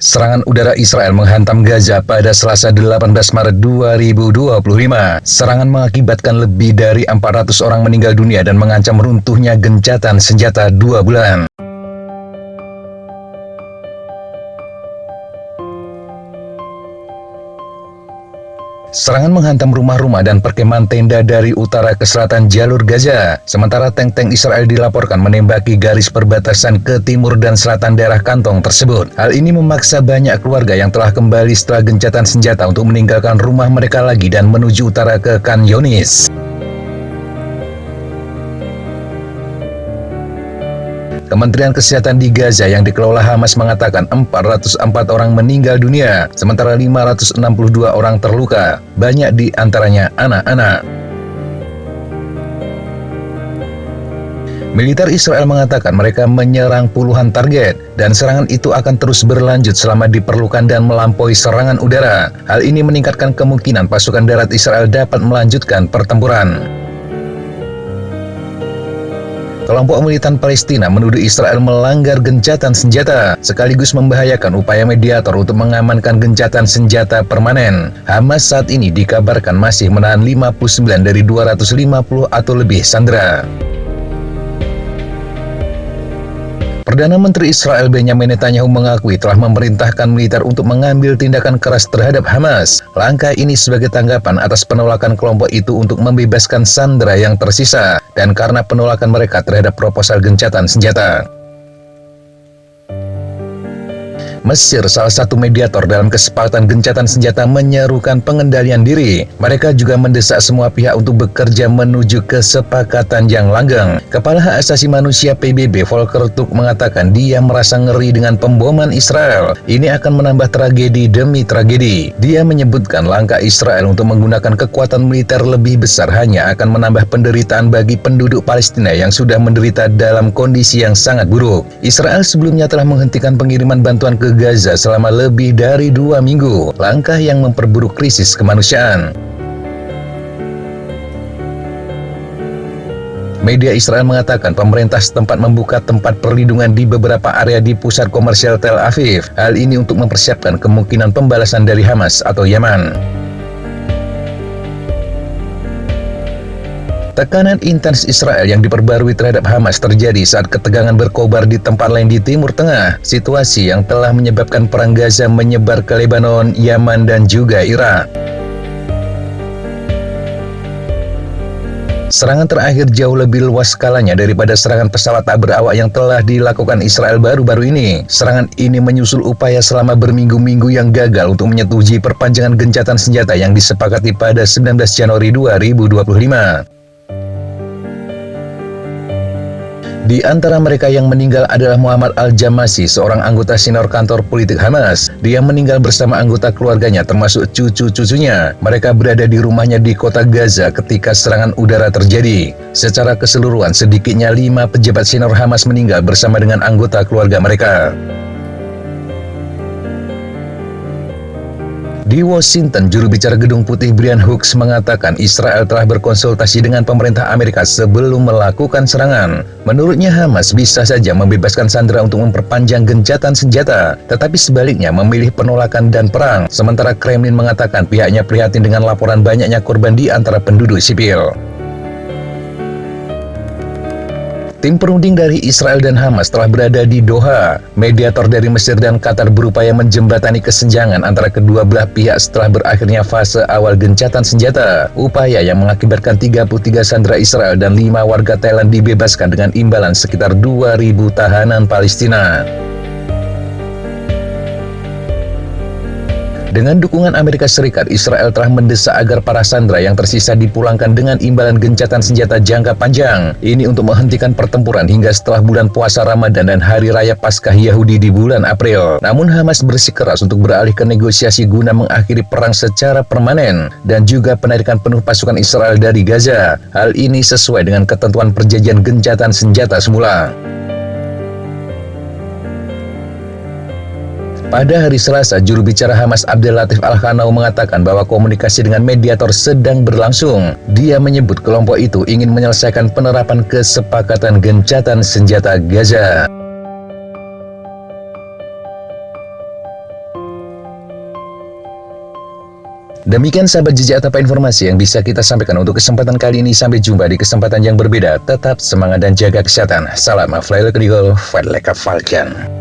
Serangan udara Israel menghantam Gaza pada Selasa 18 Maret 2025. Serangan mengakibatkan lebih dari 400 orang meninggal dunia dan mengancam runtuhnya gencatan senjata 2 bulan. Serangan menghantam rumah-rumah dan perkemahan tenda dari utara ke selatan jalur Gaza. Sementara tank-tank Israel dilaporkan menembaki garis perbatasan ke timur dan selatan daerah kantong tersebut. Hal ini memaksa banyak keluarga yang telah kembali setelah gencatan senjata untuk meninggalkan rumah mereka lagi dan menuju utara ke Khan Younis. Kementerian Kesehatan di Gaza yang dikelola Hamas mengatakan 404 orang meninggal dunia, sementara 562 orang terluka, banyak di antaranya anak-anak. Militer Israel mengatakan mereka menyerang puluhan target, dan serangan itu akan terus berlanjut selama diperlukan dan melampaui serangan udara. Hal ini meningkatkan kemungkinan pasukan darat Israel dapat melanjutkan pertempuran. Kelompok militan Palestina menuduh Israel melanggar gencatan senjata, sekaligus membahayakan upaya mediator untuk mengamankan gencatan senjata permanen. Hamas saat ini dikabarkan masih menahan 59 dari 250 atau lebih sandera. Perdana Menteri Israel Benjamin Netanyahu mengakui telah memerintahkan militer untuk mengambil tindakan keras terhadap Hamas. Langkah ini sebagai tanggapan atas penolakan kelompok itu untuk membebaskan sandera yang tersisa, dan karena penolakan mereka terhadap proposal gencatan senjata. Mesir, salah satu mediator dalam kesepakatan gencatan senjata, menyerukan pengendalian diri. Mereka juga mendesak semua pihak untuk bekerja menuju kesepakatan yang langgeng. Kepala Hak Asasi Manusia PBB Volker Turk mengatakan dia merasa ngeri dengan pemboman Israel. Ini akan menambah tragedi demi tragedi. Dia menyebutkan langkah Israel untuk menggunakan kekuatan militer lebih besar hanya akan menambah penderitaan bagi penduduk Palestina yang sudah menderita dalam kondisi yang sangat buruk. Israel sebelumnya telah menghentikan pengiriman bantuan ke Gaza selama lebih dari 2 minggu, langkah yang memperburuk krisis kemanusiaan. Media Israel mengatakan pemerintah setempat membuka tempat perlindungan di beberapa area di pusat komersial Tel Aviv. Hal ini untuk mempersiapkan kemungkinan pembalasan dari Hamas atau Yaman. Tekanan intens Israel yang diperbarui terhadap Hamas terjadi saat ketegangan berkobar di tempat lain di Timur Tengah, situasi yang telah menyebabkan perang Gaza menyebar ke Lebanon, Yaman, dan juga Irak. Serangan terakhir jauh lebih luas skalanya daripada serangan pesawat tak berawak yang telah dilakukan Israel baru-baru ini. Serangan ini menyusul upaya selama berminggu-minggu yang gagal untuk menyetujui perpanjangan gencatan senjata yang disepakati pada 19 Januari 2025. Di antara mereka yang meninggal adalah Muhammad Al-Jamasi, seorang anggota senior kantor politik Hamas. Dia meninggal bersama anggota keluarganya termasuk cucu-cucunya. Mereka berada di rumahnya di kota Gaza ketika serangan udara terjadi. Secara keseluruhan, sedikitnya 5 pejabat senior Hamas meninggal bersama dengan anggota keluarga mereka. Di Washington, juru bicara Gedung Putih Brian Hooks mengatakan Israel telah berkonsultasi dengan pemerintah Amerika sebelum melakukan serangan. Menurutnya, Hamas bisa saja membebaskan sandera untuk memperpanjang gencatan senjata, tetapi sebaliknya memilih penolakan dan perang. Sementara Kremlin mengatakan pihaknya prihatin dengan laporan banyaknya korban di antara penduduk sipil. Tim perunding dari Israel dan Hamas telah berada di Doha. Mediator dari Mesir dan Qatar berupaya menjembatani kesenjangan antara kedua belah pihak setelah berakhirnya fase awal gencatan senjata. Upaya yang mengakibatkan 33 sandera Israel dan 5 warga Thailand dibebaskan dengan imbalan sekitar 2.000 tahanan Palestina. Dengan dukungan Amerika Serikat, Israel telah mendesak agar para sandera yang tersisa dipulangkan dengan imbalan gencatan senjata jangka panjang. Ini untuk menghentikan pertempuran hingga setelah bulan puasa Ramadan dan Hari Raya Paskah Yahudi di bulan April. Namun Hamas bersikeras untuk beralih ke negosiasi guna mengakhiri perang secara permanen dan juga penarikan penuh pasukan Israel dari Gaza. Hal ini sesuai dengan ketentuan perjanjian gencatan senjata semula. Pada hari Selasa, juru bicara Hamas Abdel Latif Al-Khanau mengatakan bahwa komunikasi dengan mediator sedang berlangsung. Dia menyebut kelompok itu ingin menyelesaikan penerapan kesepakatan gencatan senjata Gaza. Demikian sahabat jejak apa informasi yang bisa kita sampaikan untuk kesempatan kali ini. Sampai jumpa di kesempatan yang berbeda. Tetap semangat dan jaga kesehatan. Salam Fly Like an Eagle, Fight Like a Falcon.